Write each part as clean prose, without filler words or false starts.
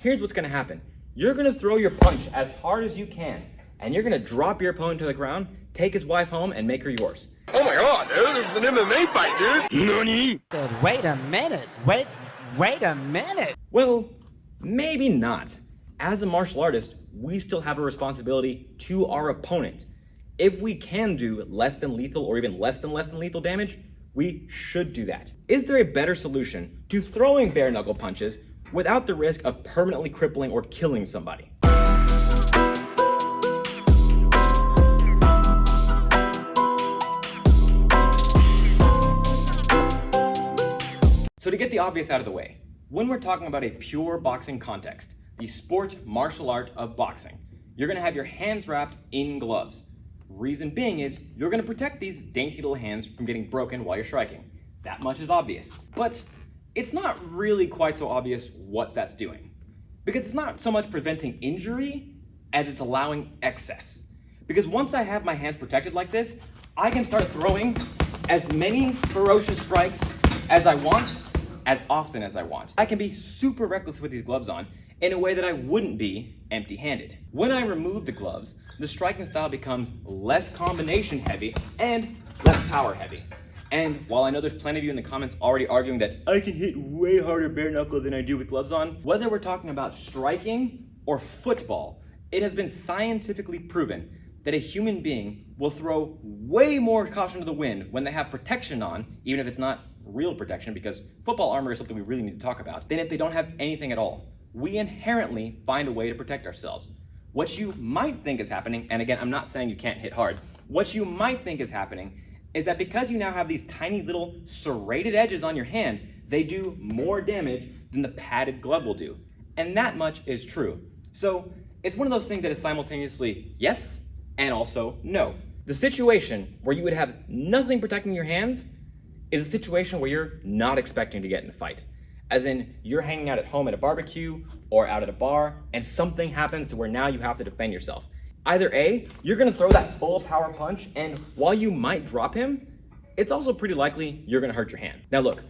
here's what's gonna happen. You're gonna throw your punch as hard as you can, and you're gonna drop your opponent to the ground, take his wife home, and make her yours. Oh my god, dude, this is an MMA fight, dude! NANI? Wait a minute, wait a minute. Well, maybe not. As a martial artist, we still have a responsibility to our opponent. If we can do less than lethal or even less than lethal damage, we should do that. Is there a better solution to throwing bare knuckle punches without the risk of permanently crippling or killing somebody? So to get the obvious out of the way, when we're talking about a pure boxing context, the sport martial art of boxing, you're gonna have your hands wrapped in gloves. Reason being is you're gonna protect these dainty little hands from getting broken while you're striking. That much is obvious. But it's not really quite so obvious what that's doing. Because it's not so much preventing injury as it's allowing excess. Because once I have my hands protected like this, I can start throwing as many ferocious strikes as I want, as often as I want. I can be super reckless with these gloves on in a way that I wouldn't be empty-handed. When I remove the gloves, the striking style becomes less combination heavy and less power heavy. And while I know there's plenty of you in the comments already arguing that I can hit way harder bare knuckle than I do with gloves on, whether we're talking about striking or football, it has been scientifically proven that a human being will throw way more caution to the wind when they have protection on, even if it's not real protection, because football armor is something we really need to talk about, than if they don't have anything at all. We inherently find a way to protect ourselves. What you might think is happening, and again, I'm not saying you can't hit hard, what you might think is happening is that because you now have these tiny little serrated edges on your hand, they do more damage than the padded glove will do. And that much is true. So it's one of those things that is simultaneously yes and also no. The situation where you would have nothing protecting your hands is a situation where you're not expecting to get in a fight. As in, you're hanging out at home at a barbecue or out at a bar, and something happens to where now you have to defend yourself. Either A, you're gonna throw that full power punch, and while you might drop him, it's also pretty likely you're gonna hurt your hand. Now look,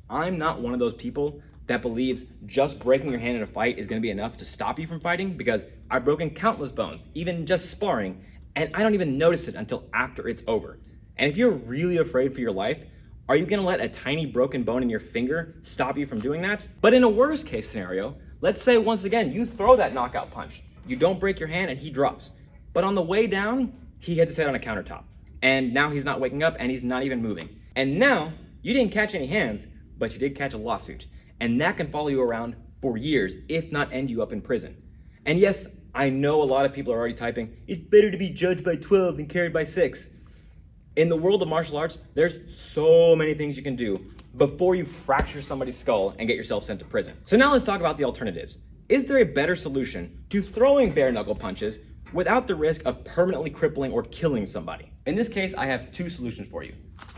I'm not one of those people that believes just breaking your hand in a fight is gonna be enough to stop you from fighting, because I've broken countless bones, even just sparring, and I don't even notice it until after it's over. And if you're really afraid for your life, are you gonna let a tiny broken bone in your finger stop you from doing that? But in a worst case scenario, let's say once again, you throw that knockout punch. You don't break your hand and he drops. But on the way down, he hits his head on a countertop. And now he's not waking up and he's not even moving. And now, you didn't catch any hands, but you did catch a lawsuit. And that can follow you around for years, if not end you up in prison. And yes, I know a lot of people are already typing, it's better to be judged by 12 than carried by 6. In the world of martial arts, there's so many things you can do before you fracture somebody's skull and get yourself sent to prison. So now let's talk about the alternatives. Is there a better solution to throwing bare knuckle punches without the risk of permanently crippling or killing somebody? In this case, I have two solutions for you.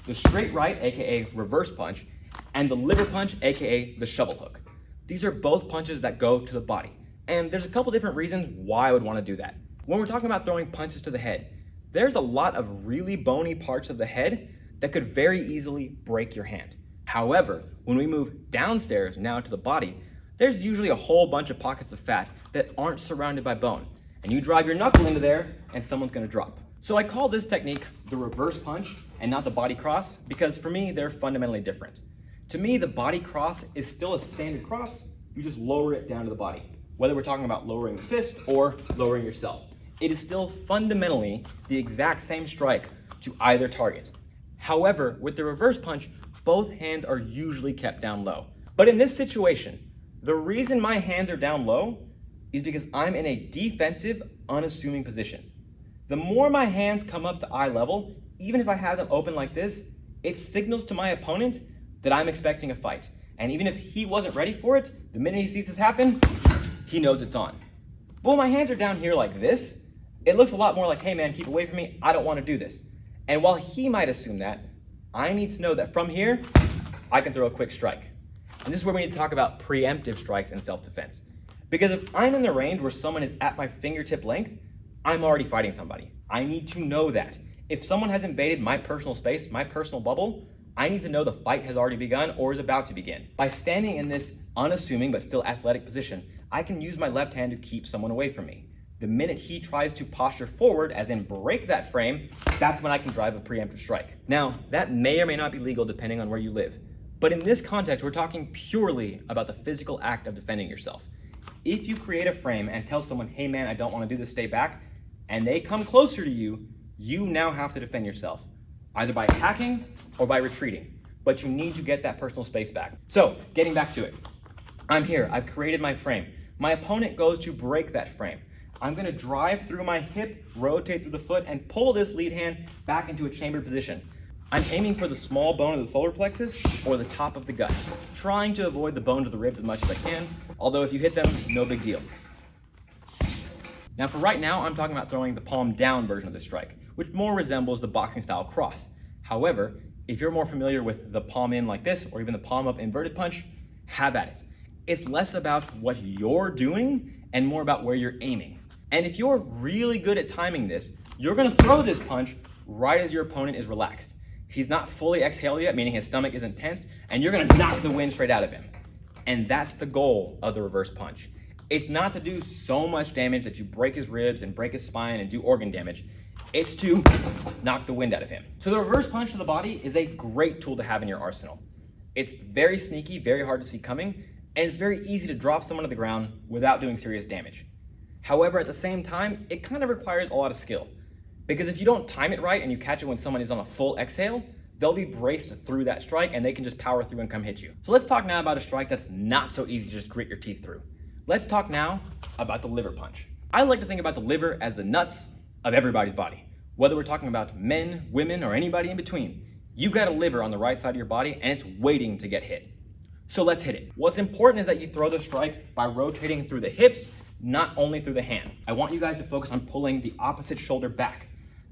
The straight right, aka reverse punch, and the liver punch, aka the shovel hook. These are both punches that go to the body. And there's a couple different reasons why I would want to do that. When we're talking about throwing punches to the head, there's a lot of really bony parts of the head that could very easily break your hand. However, when we move downstairs now to the body, there's usually a whole bunch of pockets of fat that aren't surrounded by bone. And you drive your knuckle into there and someone's gonna drop. So I call this technique the reverse punch and not the body cross, because for me, they're fundamentally different. To me, the body cross is still a standard cross, you just lower it down to the body. Whether we're talking about lowering the fist or lowering yourself. It is still fundamentally the exact same strike to either target. However, with the reverse punch, both hands are usually kept down low. But in this situation, the reason my hands are down low is because I'm in a defensive, unassuming position. The more my hands come up to eye level, even if I have them open like this, it signals to my opponent that I'm expecting a fight. And even if he wasn't ready for it, the minute he sees this happen, he knows it's on. But when my hands are down here like this, it looks a lot more like, hey man, keep away from me, I don't want to do this. And while he might assume that, I need to know that from here, I can throw a quick strike. And this is where we need to talk about preemptive strikes in self-defense. Because if I'm in the range where someone is at my fingertip length, I'm already fighting somebody. I need to know that. If someone has invaded my personal space, my personal bubble, I need to know the fight has already begun or is about to begin. By standing in this unassuming but still athletic position, I can use my left hand to keep someone away from me. The minute he tries to posture forward, as in break that frame, that's when I can drive a preemptive strike. Now, that may or may not be legal depending on where you live. But in this context, we're talking purely about the physical act of defending yourself. If you create a frame and tell someone, hey man, I don't want to do this, stay back, and they come closer to you, you now have to defend yourself, either by attacking or by retreating. But you need to get that personal space back. So, getting back to it. I'm here, I've created my frame. My opponent goes to break that frame. I'm gonna drive through my hip, rotate through the foot, and pull this lead hand back into a chambered position. I'm aiming for the small bone of the solar plexus or the top of the gut, trying to avoid the bones of the ribs as much as I can, although if you hit them, no big deal. Now for right now, I'm talking about throwing the palm down version of this strike, which more resembles the boxing style cross. However, if you're more familiar with the palm in like this, or even the palm up inverted punch, have at it. It's less about what you're doing and more about where you're aiming. And if you're really good at timing this, you're gonna throw this punch right as your opponent is relaxed. He's not fully exhaled yet, meaning his stomach isn't tensed, and you're gonna knock the wind straight out of him. And that's the goal of the reverse punch. It's not to do so much damage that you break his ribs and break his spine and do organ damage. It's to knock the wind out of him. So the reverse punch to the body is a great tool to have in your arsenal. It's very sneaky, very hard to see coming, and it's very easy to drop someone to the ground without doing serious damage. However, at the same time, it kind of requires a lot of skill. Because if you don't time it right and you catch it when someone is on a full exhale, they'll be braced through that strike and they can just power through and come hit you. So let's talk now about a strike that's not so easy to just grit your teeth through. Let's talk now about the liver punch. I like to think about the liver as the nuts of everybody's body. Whether we're talking about men, women, or anybody in between, you've got a liver on the right side of your body and it's waiting to get hit. So let's hit it. What's important is that you throw the strike by rotating through the hips, not only through the hand. I want you guys to focus on pulling the opposite shoulder back.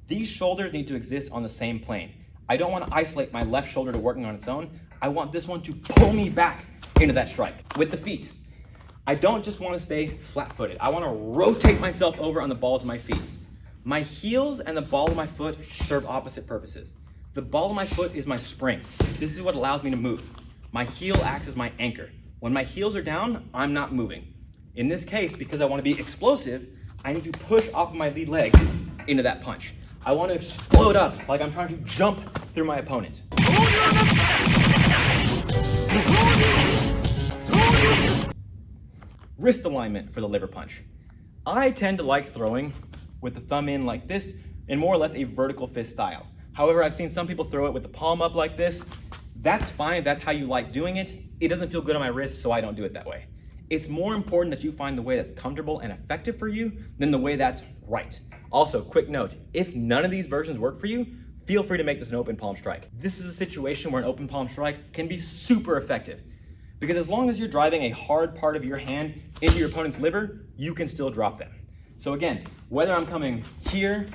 These shoulders need to exist on the same plane. I don't want to isolate my left shoulder to working on its own. I want this one to pull me back into that strike. With the feet, I don't just want to stay flat-footed. I want to rotate myself over on the balls of my feet. My heels and the ball of my foot serve opposite purposes. The ball of my foot is my spring. This is what allows me to move. My heel acts as my anchor. When my heels are down, I'm not moving. In this case, because I want to be explosive, I need to push off of my lead leg into that punch. I want to explode up like I'm trying to jump through my opponent. Wrist alignment for the liver punch. I tend to like throwing with the thumb in like this in more or less a vertical fist style. However, I've seen some people throw it with the palm up like this. That's fine if that's how you like doing it. It doesn't feel good on my wrist, so I don't do it that way. It's more important that you find the way that's comfortable and effective for you than the way that's right. Also, quick note, if none of these versions work for you, feel free to make this an open palm strike. This is a situation where an open palm strike can be super effective because as long as you're driving a hard part of your hand into your opponent's liver, you can still drop them. So again, whether I'm coming here,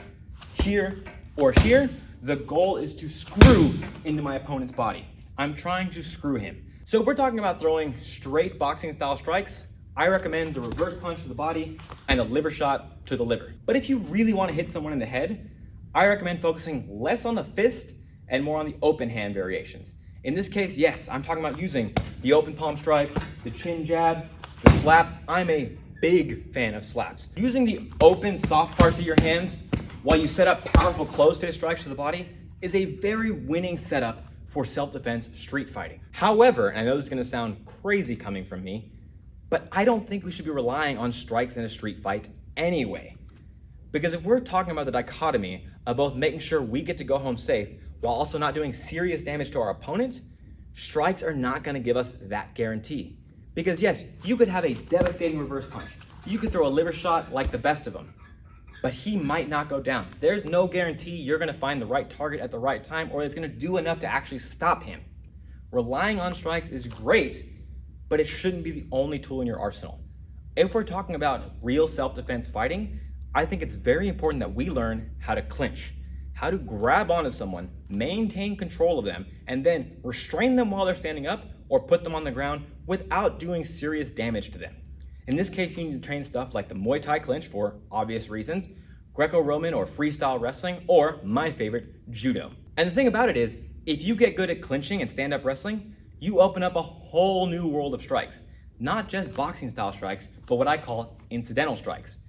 here, or here, the goal is to screw into my opponent's body. I'm trying to screw him. So if we're talking about throwing straight boxing style strikes, I recommend the reverse punch to the body and a liver shot to the liver. But if you really want to hit someone in the head, I recommend focusing less on the fist and more on the open hand variations. In this case, yes, I'm talking about using the open palm strike, the chin jab, the slap. I'm a big fan of slaps. Using the open soft parts of your hands while you set up powerful closed fist strikes to the body is a very winning setup for self-defense street fighting. However, and I know this is gonna sound crazy coming from me, but I don't think we should be relying on strikes in a street fight anyway. Because if we're talking about the dichotomy of both making sure we get to go home safe while also not doing serious damage to our opponent, strikes are not gonna give us that guarantee. Because yes, you could have a devastating reverse punch. You could throw a liver shot like the best of them, but he might not go down. There's no guarantee you're gonna find the right target at the right time or it's gonna do enough to actually stop him. Relying on strikes is great, but it shouldn't be the only tool in your arsenal. If we're talking about real self-defense fighting, I think it's very important that we learn how to clinch, how to grab onto someone, maintain control of them, and then restrain them while they're standing up or put them on the ground without doing serious damage to them. In this case, you need to train stuff like the Muay Thai clinch for obvious reasons, Greco-Roman or freestyle wrestling, or my favorite, Judo. And the thing about it is, if you get good at clinching and stand-up wrestling, you open up a whole new world of strikes. Not just boxing style strikes, but what I call incidental strikes.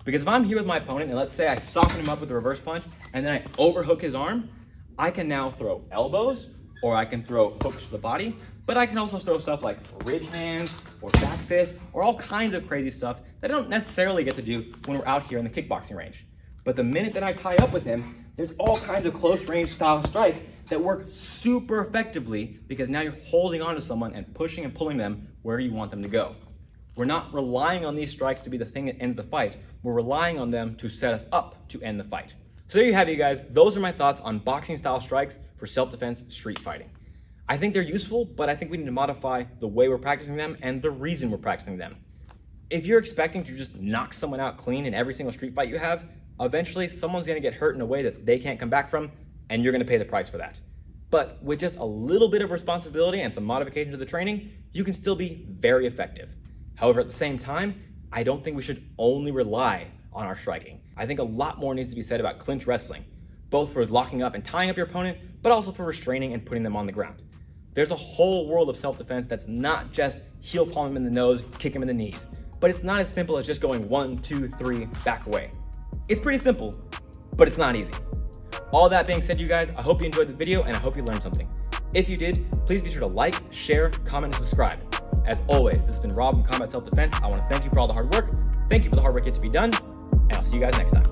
Because if I'm here with my opponent and let's say I soften him up with a reverse punch and then I overhook his arm, I can now throw elbows or I can throw hooks to the body, but I can also throw stuff like ridge hands or back fists or all kinds of crazy stuff that I don't necessarily get to do when we're out here in the kickboxing range. But the minute that I tie up with him, there's all kinds of close range style strikes that work super effectively because now you're holding on to someone and pushing and pulling them where you want them to go. We're not relying on these strikes to be the thing that ends the fight. We're relying on them to set us up to end the fight. So there you have it, you guys. Those are my thoughts on boxing style strikes for self-defense street fighting. I think they're useful, but I think we need to modify the way we're practicing them and the reason we're practicing them. If you're expecting to just knock someone out clean in every single street fight you have, eventually someone's gonna get hurt in a way that they can't come back from, and you're gonna pay the price for that. But with just a little bit of responsibility and some modification to the training, you can still be very effective. However, at the same time, I don't think we should only rely on our striking. I think a lot more needs to be said about clinch wrestling, both for locking up and tying up your opponent, but also for restraining and putting them on the ground. There's a whole world of self-defense that's not just heel palm him in the nose, kick him in the knees, but it's not as simple as just going 1, 2, 3, back away. It's pretty simple, but it's not easy. All that being said, you guys, I hope you enjoyed the video and I hope you learned something. If you did, please be sure to like, share, comment, and subscribe. As always, this has been Rob from Combat Self-Defense. I want to thank you for all the hard work. Thank you for the hard work yet to be done, and I'll see you guys next time.